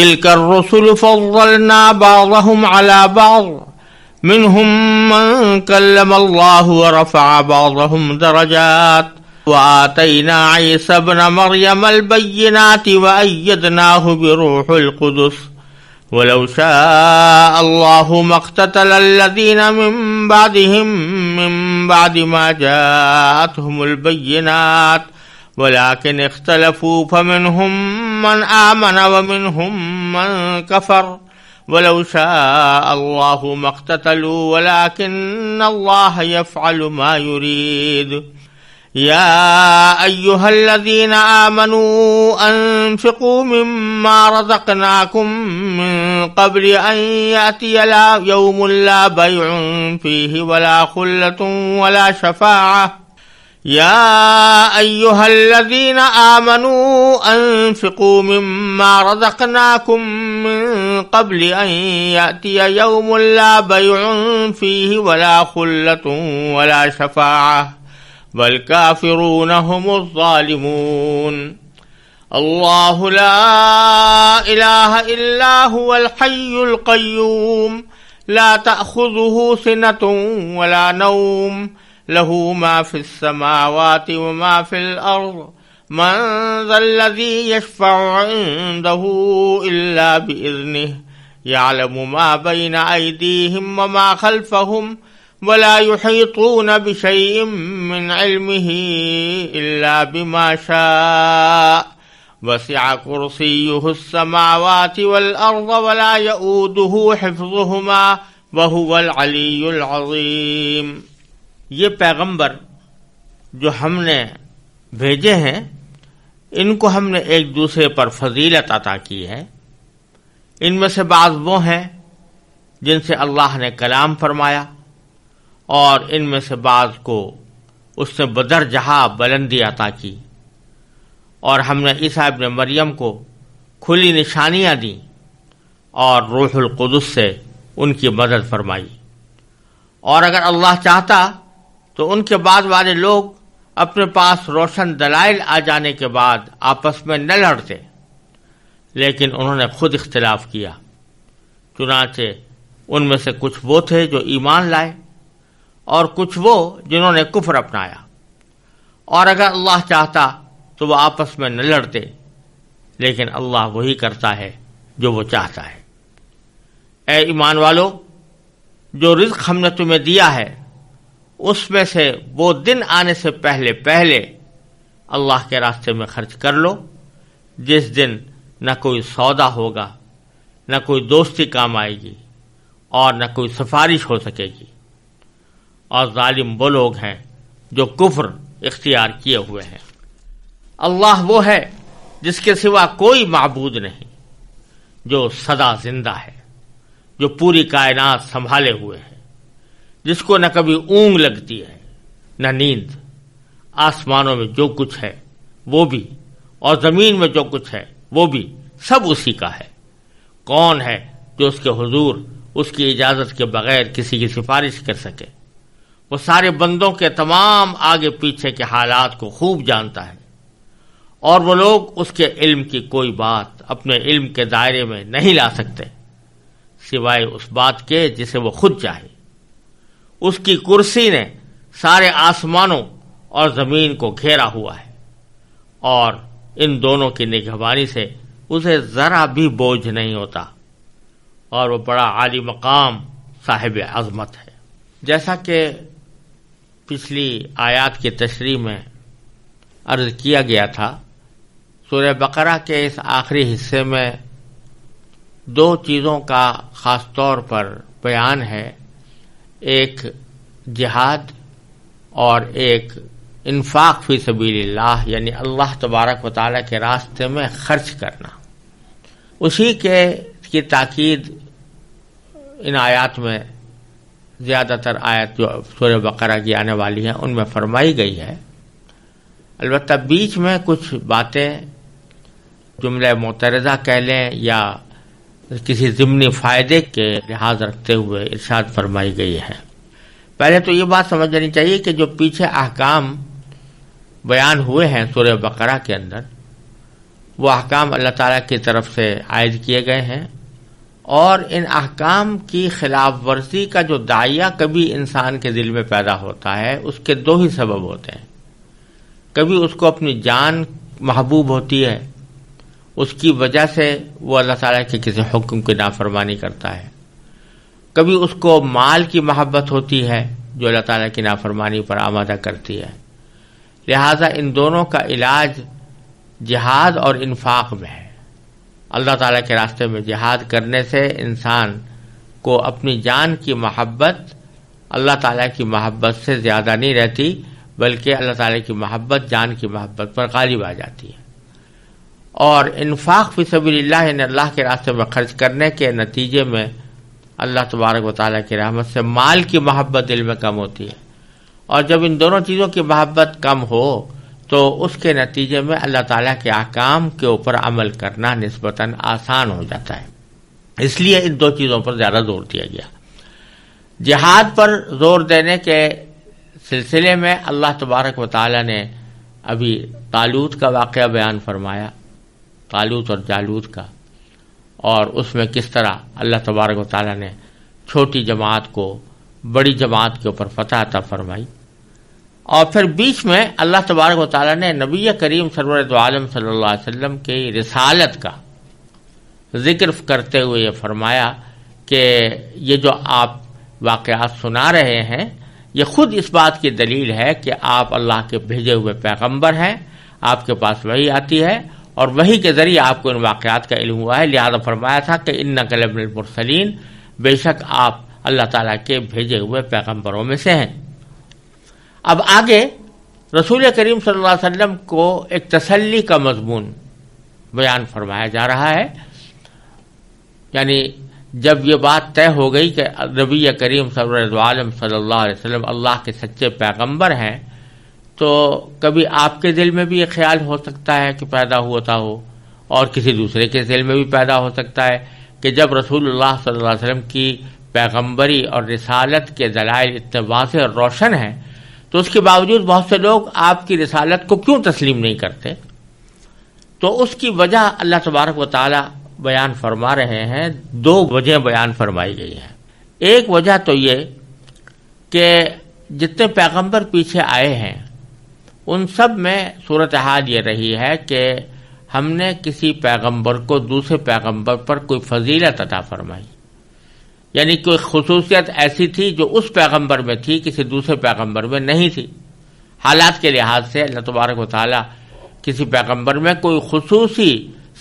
تلك الرسل فضلنا بعضهم على بعض منهم من كلم الله ورفع بعضهم درجات وآتينا عيسى ابن مريم البينات وأيدناه بروح القدس ولو شاء الله ما اقتتل الذين من بعدهم من بعد ما جاءتهم البينات ولكن اختلفوا فمنهم من آمن ومنهم من كفر ولو شاء الله ما اقتتلوا ولكن الله يفعل ما يريد يا أيها الذين آمنوا أنفقوا مما رزقناكم من قبل أن يأتي يوم لا بيع فيه ولا خلة ولا شفاعة يا أيها الذين آمنوا أنفقوا مما رزقناكم من قبل أن يأتي يوم لا بيع فيه ولا خلة ولا شفاعة والكافرون هم الظالمون الله لا إله إلا هو الحي القيوم لا تأخذه سنة ولا نوم له ما في السماوات وما في الأرض من ذا الذي يشفع عنده إلا بإذنه يعلم ما بين أيديهم وما خلفهم ولا يحيطون بشيء من علمه إلا بما شاء وسع كرسيه السماوات والأرض ولا يؤوده حفظهما وهو العلي العظيم۔ یہ پیغمبر جو ہم نے بھیجے ہیں ان کو ہم نے ایک دوسرے پر فضیلت عطا کی ہے۔ ان میں سے بعض وہ ہیں جن سے اللہ نے کلام فرمایا اور ان میں سے بعض کو اس نے بدرجہ بلندی عطا کی، اور ہم نے عیسیٰ ابن مریم کو کھلی نشانیاں دیں اور روح القدس سے ان کی مدد فرمائی۔ اور اگر اللہ چاہتا تو ان کے بعد والے لوگ اپنے پاس روشن دلائل آ جانے کے بعد آپس میں نہ لڑتے، لیکن انہوں نے خود اختلاف کیا۔ چنانچہ ان میں سے کچھ وہ تھے جو ایمان لائے اور کچھ وہ جنہوں نے کفر اپنایا، اور اگر اللہ چاہتا تو وہ آپس میں نہ لڑتے، لیکن اللہ وہی کرتا ہے جو وہ چاہتا ہے۔ اے ایمان والو، جو رزق ہم نے تمہیں دیا ہے اس میں سے وہ دن آنے سے پہلے پہلے اللہ کے راستے میں خرچ کر لو، جس دن نہ کوئی سودا ہوگا، نہ کوئی دوستی کام آئے گی اور نہ کوئی سفارش ہو سکے گی، اور ظالم وہ لوگ ہیں جو کفر اختیار کیے ہوئے ہیں۔ اللہ وہ ہے جس کے سوا کوئی معبود نہیں، جو سدا زندہ ہے، جو پوری کائنات سنبھالے ہوئے ہے، جس کو نہ کبھی اونگ لگتی ہے نہ نیند۔ آسمانوں میں جو کچھ ہے وہ بھی، اور زمین میں جو کچھ ہے وہ بھی، سب اسی کا ہے۔ کون ہے جو اس کے حضور اس کی اجازت کے بغیر کسی کی سفارش کر سکے؟ وہ سارے بندوں کے تمام آگے پیچھے کے حالات کو خوب جانتا ہے، اور وہ لوگ اس کے علم کی کوئی بات اپنے علم کے دائرے میں نہیں لا سکتے سوائے اس بات کے جسے وہ خود چاہے۔ اس کی کرسی نے سارے آسمانوں اور زمین کو گھیرا ہوا ہے، اور ان دونوں کی نگہبانی سے اسے ذرا بھی بوجھ نہیں ہوتا، اور وہ بڑا عالی مقام صاحب عظمت ہے۔ جیسا کہ پچھلی آیات کی تشریح میں عرض کیا گیا تھا، سورہ بقرہ کے اس آخری حصے میں دو چیزوں کا خاص طور پر بیان ہے، ایک جہاد اور ایک انفاق فی سبیل اللہ، یعنی اللہ تبارک و تعالیٰ کے راستے میں خرچ کرنا۔ اسی کی تاکید ان آیات میں زیادہ تر آیت جو سورہ بقرہ کی آنے والی ہیں ان میں فرمائی گئی ہے۔ البتہ بیچ میں کچھ باتیں جملہ معترضہ کہہ لیں یا کسی ضمنی فائدے کے لحاظ رکھتے ہوئے ارشاد فرمائی گئی ہے۔ پہلے تو یہ بات سمجھ جانی چاہیے کہ جو پیچھے احکام بیان ہوئے ہیں سورہ بقرہ کے اندر، وہ احکام اللہ تعالیٰ کی طرف سے عائد کیے گئے ہیں، اور ان احکام کی خلاف ورزی کا جو داعیہ کبھی انسان کے دل میں پیدا ہوتا ہے، اس کے دو ہی سبب ہوتے ہیں۔ کبھی اس کو اپنی جان محبوب ہوتی ہے، اس کی وجہ سے وہ اللہ تعالیٰ کے کسی حکم کی نافرمانی کرتا ہے، کبھی اس کو مال کی محبت ہوتی ہے جو اللہ تعالیٰ کی نافرمانی پر آمادہ کرتی ہے۔ لہذا ان دونوں کا علاج جہاد اور انفاق میں ہے۔ اللہ تعالیٰ کے راستے میں جہاد کرنے سے انسان کو اپنی جان کی محبت اللہ تعالیٰ کی محبت سے زیادہ نہیں رہتی، بلکہ اللہ تعالیٰ کی محبت جان کی محبت پر غالب آ جاتی ہے۔ اور انفاق فی سبیل اللہ، یعنی اللہ کے راستے میں خرچ کرنے کے نتیجے میں اللہ تبارک و تعالیٰ کی رحمت سے مال کی محبت دل میں کم ہوتی ہے، اور جب ان دونوں چیزوں کی محبت کم ہو تو اس کے نتیجے میں اللہ تعالیٰ کے احکام کے اوپر عمل کرنا نسبتاً آسان ہو جاتا ہے۔ اس لیے ان دو چیزوں پر زیادہ زور دیا گیا۔ جہاد پر زور دینے کے سلسلے میں اللہ تبارک و تعالیٰ نے ابھی طالوت کا واقعہ بیان فرمایا، طالوت اور جالوت کا، اور اس میں کس طرح اللہ تبارک و تعالیٰ نے چھوٹی جماعت کو بڑی جماعت کے اوپر فتح عطا فرمائی۔ اور پھر بیچ میں اللہ تبارک و تعالیٰ نے نبی کریم سرور دو عالم صلی اللہ علیہ وسلم کی رسالت کا ذکر کرتے ہوئے یہ فرمایا کہ یہ جو آپ واقعات سنا رہے ہیں یہ خود اس بات کی دلیل ہے کہ آپ اللہ کے بھیجے ہوئے پیغمبر ہیں، آپ کے پاس وحی آتی ہے اور وحی کے ذریعے آپ کو ان واقعات کا علم ہوا ہے۔ لہذا فرمایا تھا کہ انک لمن المرسلین، بے شک آپ اللہ تعالیٰ کے بھیجے ہوئے پیغمبروں میں سے ہیں۔ اب آگے رسول کریم صلی اللہ علیہ وسلم کو ایک تسلی کا مضمون بیان فرمایا جا رہا ہے، یعنی جب یہ بات طے ہو گئی کہ نبی کریم سرور عالم صلی اللہ علیہ وسلم اللہ کے سچے پیغمبر ہیں، تو کبھی آپ کے دل میں بھی یہ خیال ہو سکتا ہے کہ پیدا ہوتا ہو، اور کسی دوسرے کے دل میں بھی پیدا ہو سکتا ہے کہ جب رسول اللہ صلی اللہ علیہ وسلم کی پیغمبری اور رسالت کے دلائل اتنے واضح اور روشن ہیں تو اس کے باوجود بہت سے لوگ آپ کی رسالت کو کیوں تسلیم نہیں کرتے؟ تو اس کی وجہ اللہ تبارک و تعالی بیان فرما رہے ہیں، دو وجہ بیان فرمائی گئی ہیں۔ ایک وجہ تو یہ کہ جتنے پیغمبر پیچھے آئے ہیں ان سب میں صورتحال یہ رہی ہے کہ ہم نے کسی پیغمبر کو دوسرے پیغمبر پر کوئی فضیلت عطا فرمائی، یعنی کوئی خصوصیت ایسی تھی جو اس پیغمبر میں تھی کسی دوسرے پیغمبر میں نہیں تھی۔ حالات کے لحاظ سے اللہ تبارک و تعالی کسی پیغمبر میں کوئی خصوصی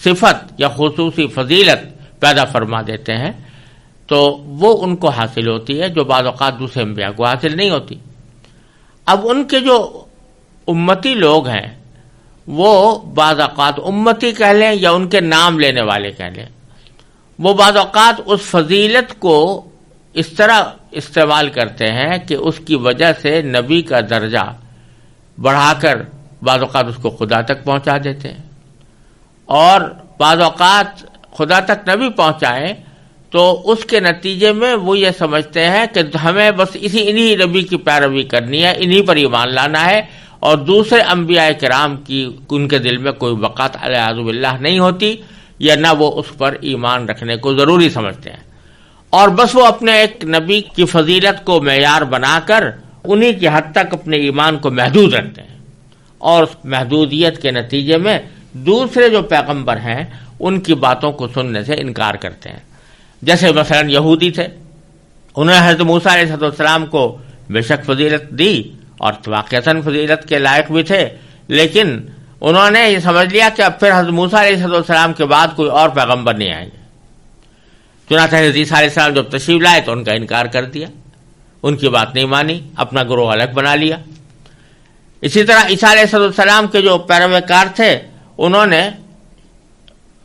صفت یا خصوصی فضیلت پیدا فرما دیتے ہیں تو وہ ان کو حاصل ہوتی ہے جو بعض اوقات دوسرے انبیاء کو حاصل نہیں ہوتی۔ اب ان کے جو امتی لوگ ہیں وہ بعض اوقات امتی کہہ لیں یا ان کے نام لینے والے کہہ لیں، وہ بعض اوقات اس فضیلت کو اس طرح استعمال کرتے ہیں کہ اس کی وجہ سے نبی کا درجہ بڑھا کر بعض اوقات اس کو خدا تک پہنچا دیتے ہیں، اور بعض اوقات خدا تک نہ بھی پہنچائیں تو اس کے نتیجے میں وہ یہ سمجھتے ہیں کہ ہمیں بس انہی نبی کی پیروی کرنی ہے، انہی پر ایمان لانا ہے، اور دوسرے انبیاء کرام کی ان کے دل میں کوئی وقت والعیاذ باللہ نہیں ہوتی، یا نہ وہ اس پر ایمان رکھنے کو ضروری سمجھتے ہیں، اور بس وہ اپنے ایک نبی کی فضیلت کو معیار بنا کر انہی کی حد تک اپنے ایمان کو محدود رکھتے ہیں، اور اس محدودیت کے نتیجے میں دوسرے جو پیغمبر ہیں ان کی باتوں کو سننے سے انکار کرتے ہیں۔ جیسے مثلا یہودی تھے، انہوں نے حضرت موسیٰ علیہ السلام کو بے شک فضیلت دی اور واقعتاً فضیلت کے لائق بھی تھے، لیکن انہوں نے یہ سمجھ لیا کہ اب پھر حضرت موسیٰ علیہ السلام کے بعد کوئی اور پیغمبر نہیں آئیں گے۔ چنانچہ حضرت عیسیٰ علیہ السلام جب تشریف لائے تو ان کا انکار کر دیا، ان کی بات نہیں مانی، اپنا گروہ الگ بنا لیا۔ اسی طرح عیسیٰ علیہ السلام کے جو پیروکار تھے انہوں نے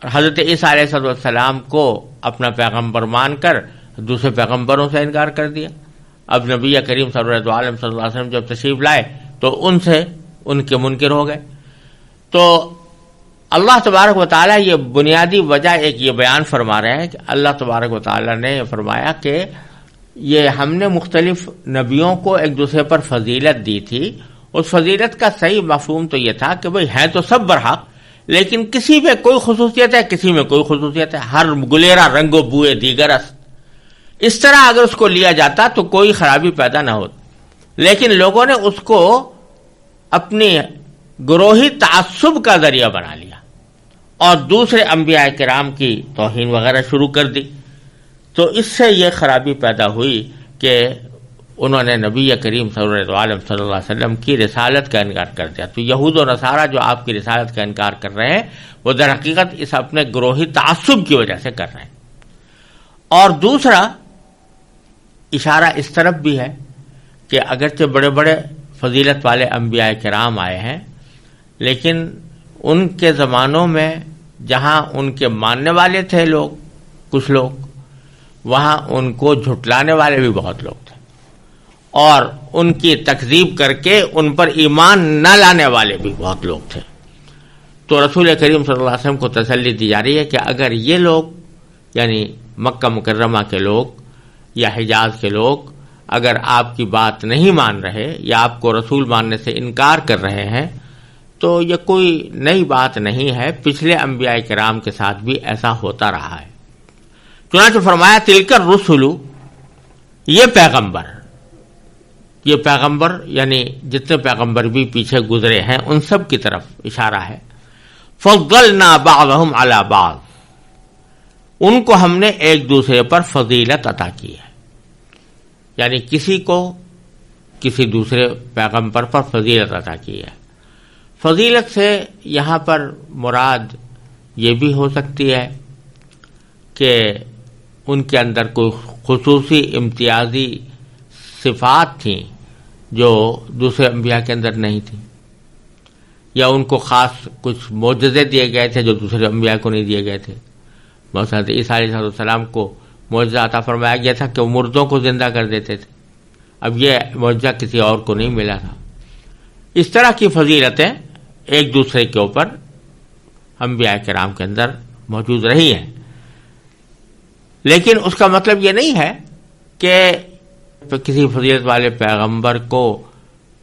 حضرت عیسیٰ علیہ السلام کو اپنا پیغمبر مان کر دوسرے پیغمبروں سے انکار کر دیا۔ اب نبی کریم صلی اللہ علیہ وسلم جب تشریف لائے تو ان سے ان کے منکر ہو گئے۔ تو اللہ تبارک و تعالیٰ یہ بنیادی وجہ ایک یہ بیان فرما رہے ہیں کہ اللہ تبارک و تعالیٰ نے فرمایا کہ یہ ہم نے مختلف نبیوں کو ایک دوسرے پر فضیلت دی تھی، اس فضیلت کا صحیح مفہوم تو یہ تھا کہ بھئی ہیں تو سب برحق، لیکن کسی میں کوئی خصوصیت ہے، کسی میں کوئی خصوصیت ہے، ہر گلیرا رنگ و بوئے دیگر است، اس طرح اگر اس کو لیا جاتا تو کوئی خرابی پیدا نہ ہوتی، لیکن لوگوں نے اس کو اپنی گروہی تعصب کا ذریعہ بنا لیا اور دوسرے انبیاء کرام کی توہین وغیرہ شروع کر دی، تو اس سے یہ خرابی پیدا ہوئی کہ انہوں نے نبی کریم صلی اللہ علیہ وسلم کی رسالت کا انکار کر دیا۔ تو یہود و نصارہ جو آپ کی رسالت کا انکار کر رہے ہیں وہ در حقیقت اس اپنے گروہی تعصب کی وجہ سے کر رہے ہیں۔ اور دوسرا اشارہ اس طرف بھی ہے کہ اگرچہ بڑے بڑے فضیلت والے انبیاء کرام آئے ہیں، لیکن ان کے زمانوں میں جہاں ان کے ماننے والے تھے لوگ، کچھ لوگ، وہاں ان کو جھٹلانے والے بھی بہت لوگ تھے، اور ان کی تکذیب کر کے ان پر ایمان نہ لانے والے بھی بہت لوگ تھے۔ تو رسول کریم صلی اللہ علیہ وسلم کو تسلی دی جا رہی ہے کہ اگر یہ لوگ، یعنی مکہ مکرمہ کے لوگ یا حجاز کے لوگ، اگر آپ کی بات نہیں مان رہے یا آپ کو رسول ماننے سے انکار کر رہے ہیں تو یہ کوئی نئی بات نہیں ہے، پچھلے انبیاء کرام کے ساتھ بھی ایسا ہوتا رہا ہے۔ چنانچہ فرمایا تلک الرسل، یہ پیغمبر یعنی جتنے پیغمبر بھی پیچھے گزرے ہیں ان سب کی طرف اشارہ ہے۔ فضلنا بعضهم علی بعض، ان کو ہم نے ایک دوسرے پر فضیلت عطا کی ہے، یعنی کسی کو کسی دوسرے پیغمبر پر فضیلت عطا کی ہے۔ فضیلت سے یہاں پر مراد یہ بھی ہو سکتی ہے کہ ان کے اندر کوئی خصوصی امتیازی صفات تھیں جو دوسرے انبیاء کے اندر نہیں تھیں، یا ان کو خاص کچھ معجزے دیے گئے تھے جو دوسرے انبیاء کو نہیں دیے گئے تھے۔ مثلا عیسیٰ علیہ السلام کو معجزہ عطا فرمایا گیا تھا کہ وہ مردوں کو زندہ کر دیتے تھے، اب یہ معجزہ کسی اور کو نہیں ملا تھا۔ اس طرح کی فضیلتیں ایک دوسرے کے اوپر انبیاء کرام کے اندر موجود رہی ہیں، لیکن اس کا مطلب یہ نہیں ہے کہ کسی فضیلت والے پیغمبر کو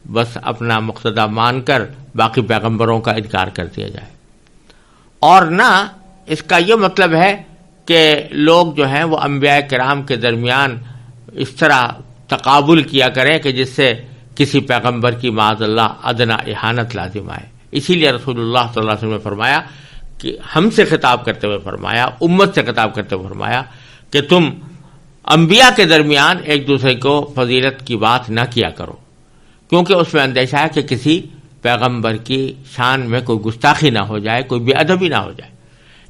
بس اپنا مقتدی مان کر باقی پیغمبروں کا انکار کر دیا جائے، اور نہ اس کا یہ مطلب ہے کہ لوگ جو ہیں وہ انبیاء کرام کے درمیان اس طرح تقابل کیا کریں کہ جس سے کسی پیغمبر کی معاذ اللہ ادنا اہانت لازم آئے۔ اسی لیے رسول اللہ صلی اللہ علیہ وسلم نے فرمایا کہ ہم سے خطاب کرتے ہوئے فرمایا، امت سے خطاب کرتے ہوئے فرمایا کہ تم انبیاء کے درمیان ایک دوسرے کو فضیلت کی بات نہ کیا کرو، کیونکہ اس میں اندیشہ ہے کہ کسی پیغمبر کی شان میں کوئی گستاخی نہ ہو جائے، کوئی بے ادبی نہ ہو جائے،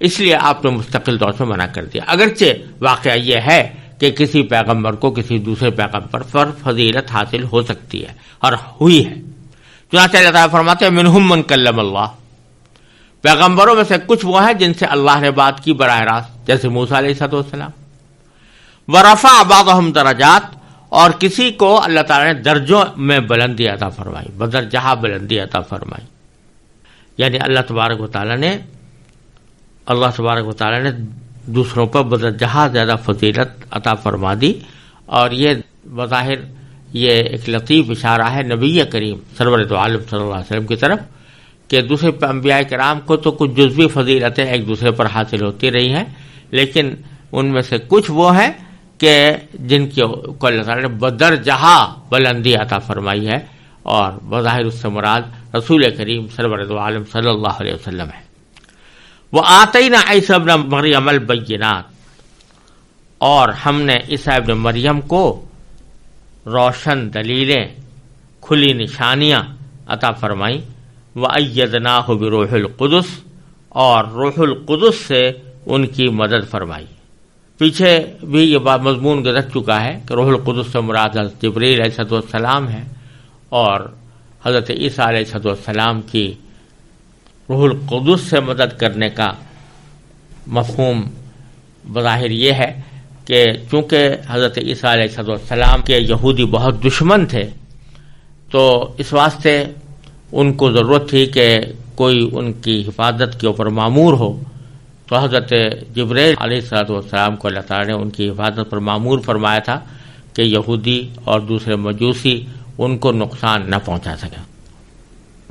اس لیے آپ نے مستقل طور سے منع کر دیا۔ اگرچہ واقعہ یہ ہے کہ کسی پیغمبر کو کسی دوسرے پیغمبر پر فضیلت حاصل ہو سکتی ہے اور ہوئی ہے۔ چنانچہ اللہ تعالیٰ فرماتے ہیں منہم من کلم اللہ، پیغمبروں میں سے کچھ وہ ہیں جن سے اللہ نے بات کی براہ راست، جیسے موسیٰ علیہ السلام، ورفع بعضهم درجات، اور کسی کو اللہ تعالیٰ نے درجوں میں بلندی عطا فرمائی، بدرجہ بلندی عطا فرمائی، یعنی اللہ تبارک و تعالیٰ نے دوسروں پر بدرجہ زیادہ فضیلت عطا فرما دی۔ اور یہ بظاہر یہ ایک لطیف اشارہ ہے نبی کریم سرور دو عالم صلی اللہ علیہ وسلم کی طرف کہ دوسرے انبیاء کرام کو تو کچھ جزوی فضیلتیں ایک دوسرے پر حاصل ہوتی رہی ہیں، لیکن ان میں سے کچھ وہ ہیں کہ جن کو اللہ تعالیٰ نے بدرجہ بلندی عطا فرمائی ہے، اور بظاہر اس سے مراد رسول کریم سرور دو عالم صلی اللہ علیہ وسلم ہے۔ وَآتَيْنَا عِيسَىٰ ابْنَ مَرْيَمَ الْبَيِّنَاتِ، اور ہم نے عیسیٰ ابن مریم کو روشن دلیلیں، کھلی نشانیاں عطا فرمائیں۔ وَأَيَّدْنَاهُ بِرُوحِ الْقُدُسِ، اور روح القدس سے ان کی مدد فرمائی۔ پیچھے بھی یہ مضمون گزر چکا ہے کہ روح القدس سے مراد حضرت جبریل علیہ السلام ہے، اور حضرت عیسیٰ علیہ السلام کی روح القدس سے مدد کرنے کا مفہوم بظاہر یہ ہے کہ چونکہ حضرت عیسیٰ علیہ السلام کے یہودی بہت دشمن تھے، تو اس واسطے ان کو ضرورت تھی کہ کوئی ان کی حفاظت کے اوپر مامور ہو، تو حضرت جبریل علیہ السلام کو اللہ تعالیٰ نے ان کی حفاظت پر مامور فرمایا تھا کہ یہودی اور دوسرے مجوسی ان کو نقصان نہ پہنچا سکیں۔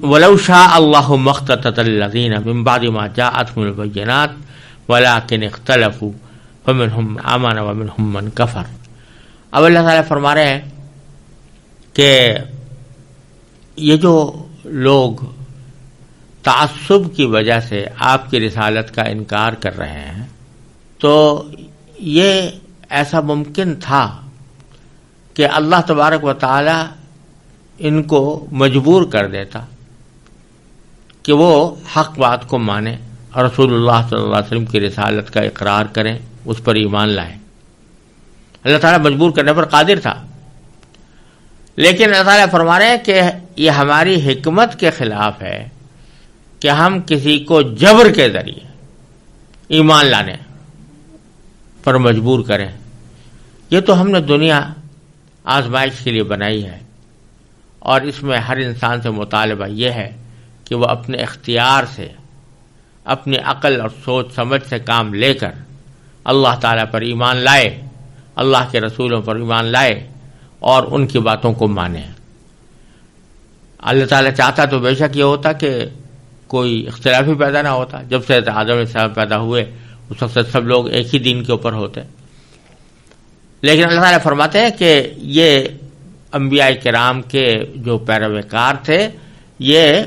وَلَوْ شَاءَ اللَّهُ مَا اخْتَتَلَ الَّذِينَ مِن بَعْدِ مَا جَاءَتْهُمُ الْبَيِّنَاتُ وَلَٰكِنِ اخْتَلَفُوا فَمِنْهُمْ مَنْ آمَنَ وَمِنْهُمْ مَنْ كَفَرَ۔ اب اللہ تعالیٰ فرما رہے ہیں کہ یہ جو لوگ تعصب کی وجہ سے آپ کی رسالت کا انکار کر رہے ہیں، تو یہ ایسا ممکن تھا کہ اللہ تبارک و تعالی ان کو مجبور کر دیتا کہ وہ حق بات کو مانیں اور رسول اللہ صلی اللہ علیہ وسلم کی رسالت کا اقرار کریں، اس پر ایمان لائیں۔ اللہ تعالیٰ مجبور کرنے پر قادر تھا، لیکن اللہ تعالیٰ فرما رہے ہیں کہ یہ ہماری حکمت کے خلاف ہے کہ ہم کسی کو جبر کے ذریعے ایمان لانے پر مجبور کریں۔ یہ تو ہم نے دنیا آزمائش کے لیے بنائی ہے، اور اس میں ہر انسان سے مطالبہ یہ ہے کہ وہ اپنے اختیار سے، اپنی عقل اور سوچ سمجھ سے کام لے کر اللہ تعالیٰ پر ایمان لائے، اللہ کے رسولوں پر ایمان لائے اور ان کی باتوں کو مانے۔ اللہ تعالیٰ چاہتا تو بے شک یہ ہوتا کہ کوئی اختلاف ہی پیدا نہ ہوتا۔ جب سے آدم علیہ السلام پیدا ہوئے اس وقت سب لوگ ایک ہی دین کے اوپر ہوتے، لیکن اللہ تعالیٰ فرماتے ہیں کہ یہ انبیاء کرام کے جو پیروکار تھے یہ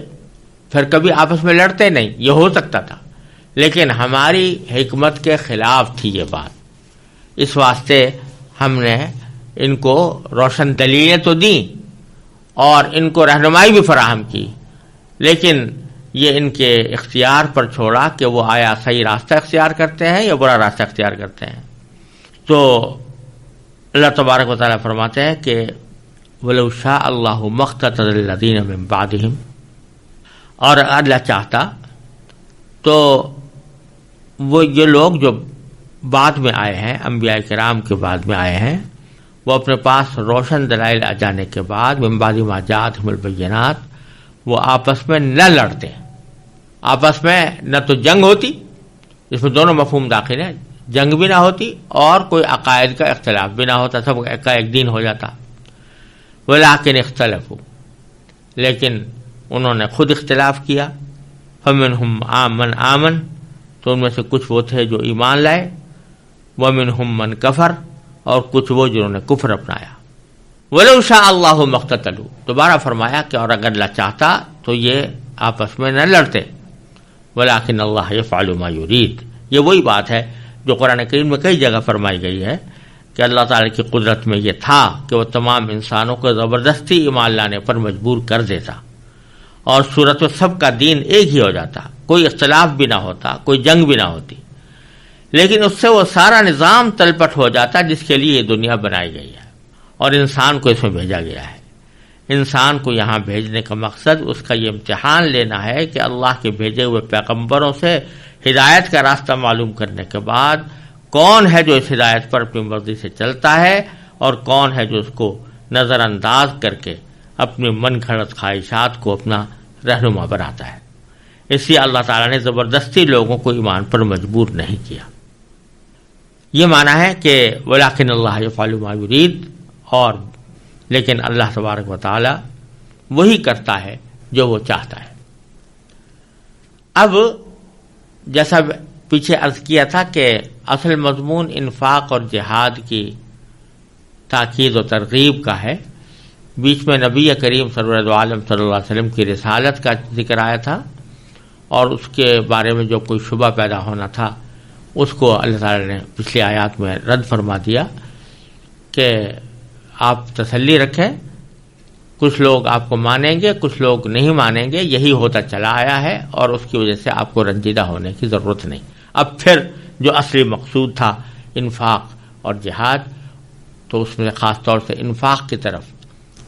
پھر کبھی آپس میں لڑتے نہیں، یہ ہو سکتا تھا، لیکن ہماری حکمت کے خلاف تھی یہ بات۔ اس واسطے ہم نے ان کو روشن دلیلیں تو دیں اور ان کو رہنمائی بھی فراہم کی، لیکن یہ ان کے اختیار پر چھوڑا کہ وہ آیا صحیح راستہ اختیار کرتے ہیں یا برا راستہ اختیار کرتے ہیں۔ تو اللہ تبارک و تعالیٰ فرماتے ہیں کہ وَلَوْ شَاءَ اللَّهُ مَا اخْتَتَلَ الَّذِينَ مِن بَعْدِهِمْ، اور اللہ چاہتا تو وہ یہ لوگ جو بعد میں آئے ہیں، انبیاء کرام کے بعد میں آئے ہیں، وہ اپنے پاس روشن دلائل آ جانے کے بعد من بعد ما جاءتهم البینات، وہ آپس میں نہ لڑتے، آپس میں نہ تو جنگ ہوتی، اس میں دونوں مفہوم داخل ہیں، جنگ بھی نہ ہوتی اور کوئی عقائد کا اختلاف بھی نہ ہوتا، سب کا ایک دین ہو جاتا۔ ولیکن اختلفوا، لیکن انہوں نے خود اختلاف کیا۔ فمنہم من آمن، تو ان میں سے کچھ وہ تھے جو ایمان لائے، ومنہم من کفر، اور کچھ وہ جنہوں نے کفر اپنایا۔ وَلَوْ شَاءَ اللَّهُ مَا اقْتَتَلُوا، دوبارہ فرمایا کہ اور اگر اللہ چاہتا تو یہ آپس میں نہ لڑتے۔ وَلَٰكِنَّ اللَّهَ يَفْعَلُ مَا يُرِيدُ، یہ وہی بات ہے جو قرآن کریم میں کئی جگہ فرمائی گئی ہے کہ اللہ تعالیٰ کی قدرت میں یہ تھا کہ وہ تمام انسانوں کو زبردستی ایمان لانے پر مجبور کر دیتا، اور صورت و سب کا دین ایک ہی ہو جاتا، کوئی اختلاف بھی نہ ہوتا، کوئی جنگ بھی نہ ہوتی، لیکن اس سے وہ سارا نظام تلپٹ ہو جاتا جس کے لیے یہ دنیا بنائی گئی ہے اور انسان کو اس میں بھیجا گیا ہے۔ انسان کو یہاں بھیجنے کا مقصد اس کا یہ امتحان لینا ہے کہ اللہ کے بھیجے ہوئے پیغمبروں سے ہدایت کا راستہ معلوم کرنے کے بعد کون ہے جو اس ہدایت پر اپنی مرضی سے چلتا ہے اور کون ہے جو اس کو نظر انداز کر کے اپنی من گھڑت خواہشات کو اپنا رہنما بناتا ہے۔ اس لیے اللہ تعالیٰ نے زبردستی لوگوں کو ایمان پر مجبور نہیں کیا۔ یہ معنی ہے کہ وَلَٰكِنَّ اللَّهَ يَفْعَلُ مَا يُرِيدُ، اور لیکن اللہ تبارک و تعالی وہی کرتا ہے جو وہ چاہتا ہے۔ اب جیسا پیچھے عرض کیا تھا کہ اصل مضمون انفاق اور جہاد کی تاکید و ترغیب کا ہے، بیچ میں نبی کریم سرور عالم صلی اللہ علیہ وسلم کی رسالت کا ذکر آیا تھا، اور اس کے بارے میں جو کوئی شبہ پیدا ہونا تھا اس کو اللہ تعالی نے پچھلی آیات میں رد فرما دیا کہ آپ تسلی رکھیں، کچھ لوگ آپ کو مانیں گے، کچھ لوگ نہیں مانیں گے، یہی ہوتا چلا آیا ہے، اور اس کی وجہ سے آپ کو رنجیدہ ہونے کی ضرورت نہیں۔ اب پھر جو اصلی مقصود تھا انفاق اور جہاد، تو اس میں خاص طور سے انفاق کی طرف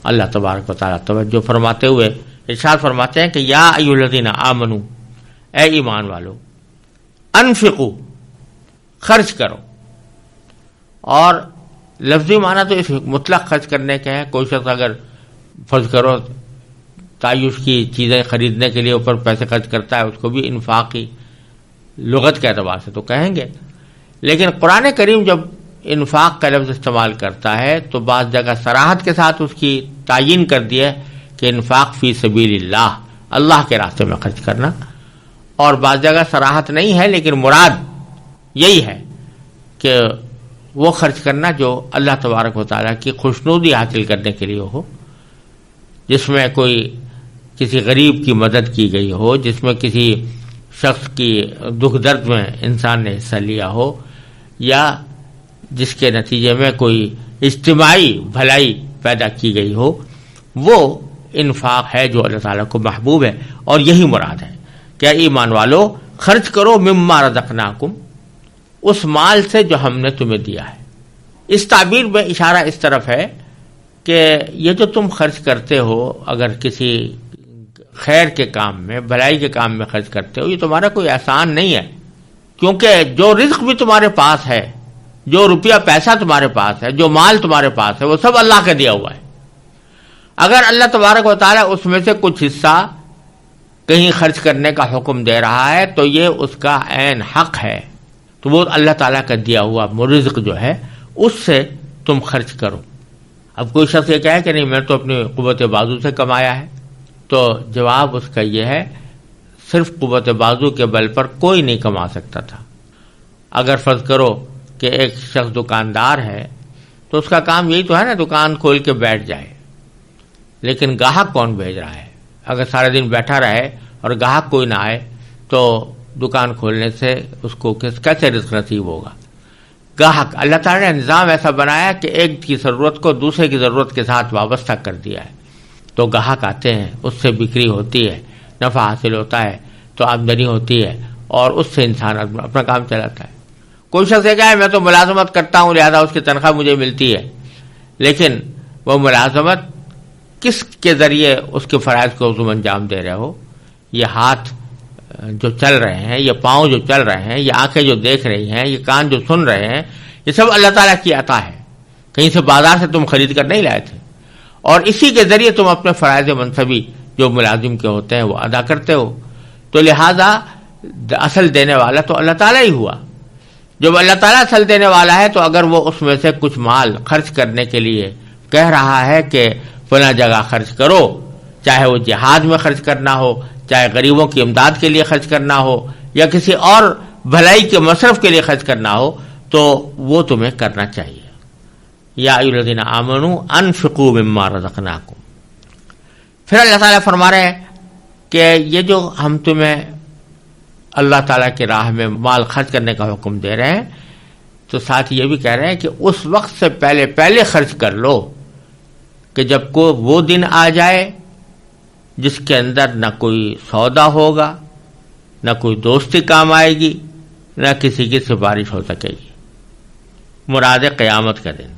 اللہ تبارک و تعالیٰ توجہ فرماتے ہوئے ارشاد فرماتے ہیں کہ یا ایھا الذین آمنو، اے ایمان والو، انفقوا، خرچ کرو، اور لفظی معنی تو اس مطلق خرچ کرنے کے ہیں۔ کوئی شخص اگر فرض کرو تعیش کی چیزیں خریدنے کے لیے اوپر پیسے خرچ کرتا ہے، اس کو بھی انفاقی لغت کے اعتبار سے تو کہیں گے، لیکن قرآن کریم جب انفاق کا لفظ استعمال کرتا ہے تو بعض جگہ صراحت کے ساتھ اس کی تعیین کر دی ہے کہ انفاق فی سبیل اللہ، اللہ کے راستے میں خرچ کرنا. اور بعض جگہ صراحت نہیں ہے لیکن مراد یہی ہے کہ وہ خرچ کرنا جو اللہ تبارک و تعالیٰ کی خوشنودی حاصل کرنے کے لیے ہو، جس میں کوئی کسی غریب کی مدد کی گئی ہو، جس میں کسی شخص کی دکھ درد میں انسان نے حصہ لیا ہو، یا جس کے نتیجے میں کوئی اجتماعی بھلائی پیدا کی گئی ہو. وہ انفاق ہے جو اللہ تعالیٰ کو محبوب ہے. اور یہی مراد ہے کہ ایمان والو خرچ کرو مما رزقناکم، اس مال سے جو ہم نے تمہیں دیا ہے. اس تعبیر میں اشارہ اس طرف ہے کہ یہ جو تم خرچ کرتے ہو، اگر کسی خیر کے کام میں، بھلائی کے کام میں خرچ کرتے ہو، یہ تمہارا کوئی احسان نہیں ہے، کیونکہ جو رزق بھی تمہارے پاس ہے، جو روپیہ پیسہ تمہارے پاس ہے، جو مال تمہارے پاس ہے، وہ سب اللہ کا دیا ہوا ہے. اگر اللہ تبارک و تعالیٰ اس میں سے کچھ حصہ کہیں خرچ کرنے کا حکم دے رہا ہے تو یہ اس کا عین حق ہے. تو وہ اللہ تعالیٰ کا دیا ہوا رزق جو ہے اس سے تم خرچ کرو. اب کوئی شخص یہ کہے کہ نہیں میں تو اپنی قوت بازو سے کمایا ہے، تو جواب اس کا یہ ہے صرف قوت بازو کے بل پر کوئی نہیں کما سکتا تھا. اگر فرض کرو کہ ایک شخص دکاندار ہے تو اس کا کام یہی تو ہے نا، دکان کھول کے بیٹھ جائے، لیکن گاہک کون بھیج رہا ہے؟ اگر سارے دن بیٹھا رہے اور گاہک کوئی نہ آئے تو دکان کھولنے سے اس کو کیسے رزق نصیب ہوگا؟ گاہک، اللہ تعالیٰ نے نظام ایسا بنایا کہ ایک کی ضرورت کو دوسرے کی ضرورت کے ساتھ وابستہ کر دیا ہے. تو گاہک آتے ہیں، اس سے بکری ہوتی ہے، نفع حاصل ہوتا ہے، تو آمدنی ہوتی ہے، اور اس سے انسان اپنا کام چلاتا ہے. کوئی شخص یہ کہے میں تو ملازمت کرتا ہوں لہذا اس کی تنخواہ مجھے ملتی ہے، لیکن وہ ملازمت کس کے ذریعے اس کے فرائض کو تم انجام دے رہے ہو؟ یہ ہاتھ جو چل رہے ہیں، یہ پاؤں جو چل رہے ہیں، یہ آنکھیں جو دیکھ رہی ہیں، یہ کان جو سن رہے ہیں، یہ سب اللہ تعالیٰ کی عطا ہے. کہیں سے بازار سے تم خرید کر نہیں لائے تھے، اور اسی کے ذریعے تم اپنے فرائض منصبی جو ملازم کے ہوتے ہیں وہ ادا کرتے ہو. تو لہذا اصل دینے والا تو اللہ تعالیٰ ہی ہوا. جب اللہ تعالیٰ اصل دینے والا ہے تو اگر وہ اس میں سے کچھ مال خرچ کرنے کے لیے کہہ رہا ہے کہ فلاں جگہ خرچ کرو، چاہے وہ جہاد میں خرچ کرنا ہو، چاہے غریبوں کی امداد کے لیے خرچ کرنا ہو، یا کسی اور بھلائی کے مصرف کے لیے خرچ کرنا ہو، تو وہ تمہیں کرنا چاہیے. یا ایھا الذین آمنوا انفقوا مما رزقناکم. پھر اللہ تعالیٰ فرما رہے ہیں کہ یہ جو ہم تمہیں اللہ تعالیٰ کی راہ میں مال خرچ کرنے کا حکم دے رہے ہیں تو ساتھ یہ بھی کہہ رہے ہیں کہ اس وقت سے پہلے خرچ کر لو کہ جب کو وہ دن آ جائے جس کے اندر نہ کوئی سودا ہوگا، نہ کوئی دوستی کام آئے گی، نہ کسی کی سفارش ہو سکے گی. مراد قیامت کا دن.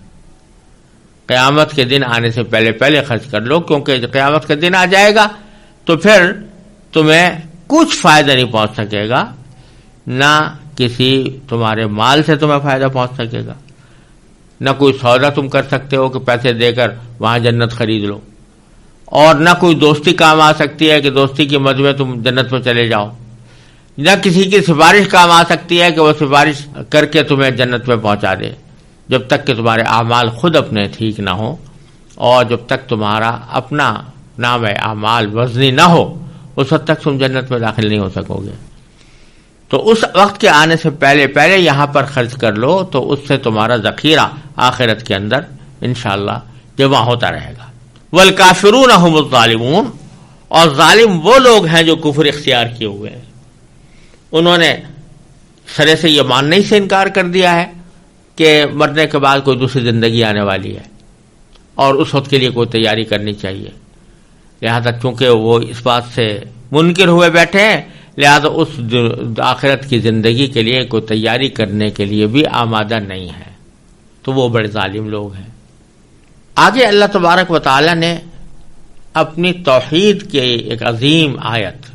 قیامت کے دن آنے سے پہلے خرچ کر لو، کیونکہ قیامت کا دن آ جائے گا تو پھر تمہیں کچھ فائدہ نہیں پہنچ سکے گا، نہ کسی تمہارے مال سے تمہیں فائدہ پہنچ سکے گا، نہ کوئی سودا تم کر سکتے ہو کہ پیسے دے کر وہاں جنت خرید لو، اور نہ کوئی دوستی کام آ سکتی ہے کہ دوستی کی مد میں تم جنت میں چلے جاؤ، نہ کسی کی سفارش کام آ سکتی ہے کہ وہ سفارش کر کے تمہیں جنت میں پہنچا دے، جب تک کہ تمہارے اعمال خود اپنے ٹھیک نہ ہوں، اور جب تک تمہارا اپنا نام اعمال وزنی نہ ہو اس وقت تک تم جنت میں داخل نہیں ہو سکو گے. تو اس وقت کے آنے سے پہلے یہاں پر خرچ کر لو تو اس سے تمہارا ذخیرہ آخرت کے اندر انشاءاللہ جمع ہوتا رہے گا. والکافرون هم الظالمون، اور ظالم وہ لوگ ہیں جو کفر اختیار کیے ہوئے ہیں. انہوں نے سرے سے یہ ماننے سے انکار کر دیا ہے کہ مرنے کے بعد کوئی دوسری زندگی آنے والی ہے اور اس وقت کے لیے کوئی تیاری کرنی چاہیے. لہذا چونکہ وہ اس بات سے منکر ہوئے بیٹھے ہیں، لہذا اس آخرت کی زندگی کے لیے کوئی تیاری کرنے کے لیے بھی آمادہ نہیں ہے. تو وہ بڑے ظالم لوگ ہیں. آگے اللہ تبارک و تعالی نے اپنی توحید کی ایک عظیم آیت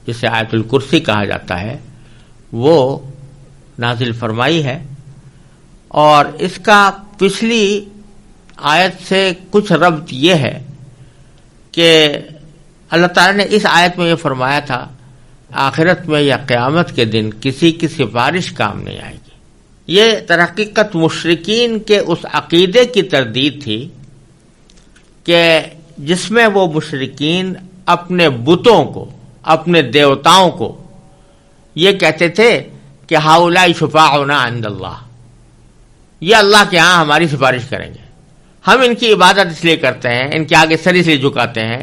جسے آیت الکرسی کہا جاتا ہے وہ نازل فرمائی ہے، اور اس کا پچھلی آیت سے کچھ ربط یہ ہے کہ اللہ تعالیٰ نے اس آیت میں یہ فرمایا تھا آخرت میں یا قیامت کے دن کسی کی سفارش کام نہیں آئے گی. یہ تحقیقت مشرکین کے اس عقیدے کی تردید تھی کہ جس میں وہ مشرکین اپنے بتوں کو، اپنے دیوتاؤں کو یہ کہتے تھے کہ ہؤلاء شفاعنا عند اللہ، یہ اللہ کے ہاں ہماری سفارش کریں گے، ہم ان کی عبادت اس لیے کرتے ہیں، ان کے آگے سر اس لیے جھکاتے ہیں،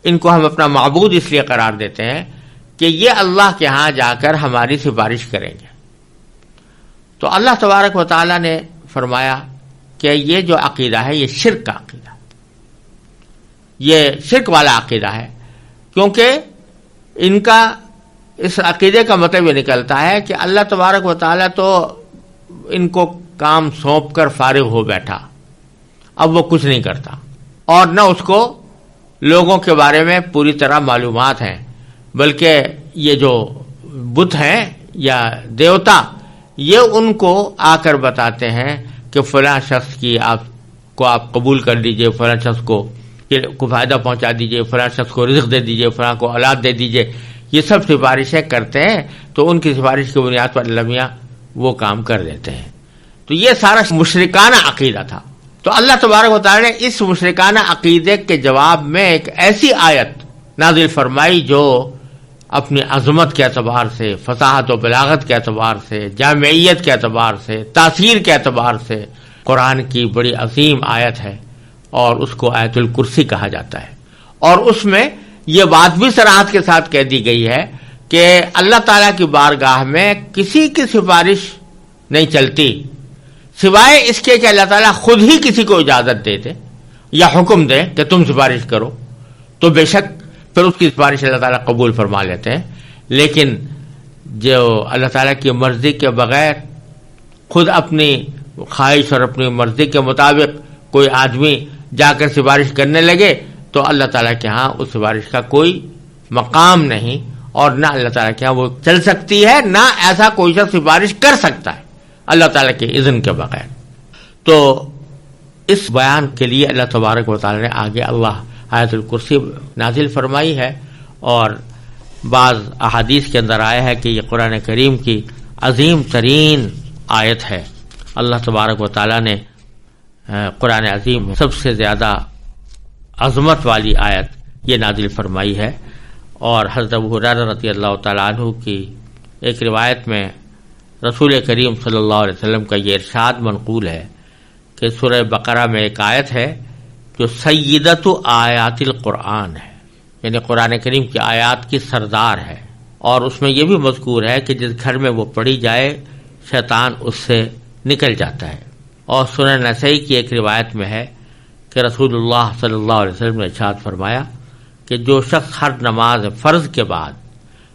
ان کو ہم اپنا معبود اس لیے قرار دیتے ہیں کہ یہ اللہ کے ہاں جا کر ہماری سفارش کریں گے۔ تو اللہ تبارک و تعالی نے فرمایا کہ یہ جو عقیدہ ہے یہ شرک کا عقیدہ، یہ شرک والا عقیدہ ہے، کیونکہ ان کا اس عقیدے کا مطلب یہ نکلتا ہے کہ اللہ تبارک و تعالی تو ان کو کام سونپ کر فارغ ہو بیٹھا، اب وہ کچھ نہیں کرتا، اور نہ اس کو لوگوں کے بارے میں پوری طرح معلومات ہیں، بلکہ یہ جو بت ہیں یا دیوتا یہ ان کو آ کر بتاتے ہیں کہ فلاں شخص کی آپ قبول کر لیجئے، فلاں شخص کو فائدہ پہنچا دیجئے، فلاں شخص کو رزق دے دیجئے، فلاں کو اولاد دے دیجئے، یہ سب سفارشیں کرتے ہیں، تو ان کی سفارش کی بنیاد پر اللہ میاں وہ کام کر دیتے ہیں۔ تو یہ سارا مشرکانہ عقیدہ تھا۔ تو اللہ تبارک و تعالی نے اس مشرکانہ عقیدے کے جواب میں ایک ایسی آیت نازل فرمائی جو اپنی عظمت کے اعتبار سے، فصاحت و بلاغت کے اعتبار سے، جامعیت کے اعتبار سے، تاثیر کے اعتبار سے قرآن کی بڑی عظیم آیت ہے، اور اس کو آیت الکرسی کہا جاتا ہے۔ اور اس میں یہ بات بھی صراحت کے ساتھ کہہ دی گئی ہے کہ اللہ تعالیٰ کی بارگاہ میں کسی کی سفارش نہیں چلتی سوائے اس کے کہ اللہ تعالیٰ خود ہی کسی کو اجازت دے دے یا حکم دے کہ تم سفارش کرو، تو بے شک پھر اس کی سفارش اللہ تعالیٰ قبول فرما لیتے ہیں۔ لیکن جو اللہ تعالیٰ کی مرضی کے بغیر خود اپنی خواہش اور اپنی مرضی کے مطابق کوئی آدمی جا کر سفارش کرنے لگے تو اللہ تعالیٰ کے ہاں اس سفارش کا کوئی مقام نہیں، اور نہ اللہ تعالیٰ کے ہاں وہ چل سکتی ہے، نہ ایسا کوئی شخص سفارش کر سکتا ہے اللہ تعالیٰ کے اذن کے بغیر۔ تو اس بیان کے لیے اللہ تبارک و تعالیٰ نے آگے اللہ آیت الکرسی نازل فرمائی ہے، اور بعض احادیث کے اندر آیا ہے کہ یہ قرآن کریم کی عظیم ترین آیت ہے۔ اللہ تبارک و تعالیٰ نے قرآن عظیم میں سب سے زیادہ عظمت والی آیت یہ نازل فرمائی ہے، اور حضرت ابو ہریرہ رضی اللہ تعالیٰ عنہ کی ایک روایت میں رسول کریم صلی اللہ علیہ وسلم کا یہ ارشاد منقول ہے کہ سورہ بقرہ میں ایک آیت ہے جو سیدۃ آیات القرآن ہے، یعنی قرآن کریم کی آیات کی سردار ہے، اور اس میں یہ بھی مذکور ہے کہ جس گھر میں وہ پڑھی جائے شیطان اس سے نکل جاتا ہے۔ اور سنن نسائی کی ایک روایت میں ہے کہ رسول اللہ صلی اللہ علیہ وسلم نے ارشاد فرمایا کہ جو شخص ہر نماز فرض کے بعد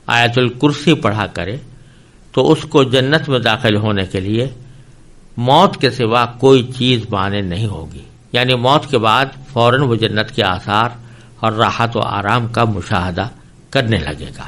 آیت الکرسی پڑھا کرے تو اس کو جنت میں داخل ہونے کے لیے موت کے سوا کوئی چیز مانع نہیں ہوگی، یعنی موت کے بعد فوراً وہ جنت کے آثار اور راحت و آرام کا مشاہدہ کرنے لگے گا۔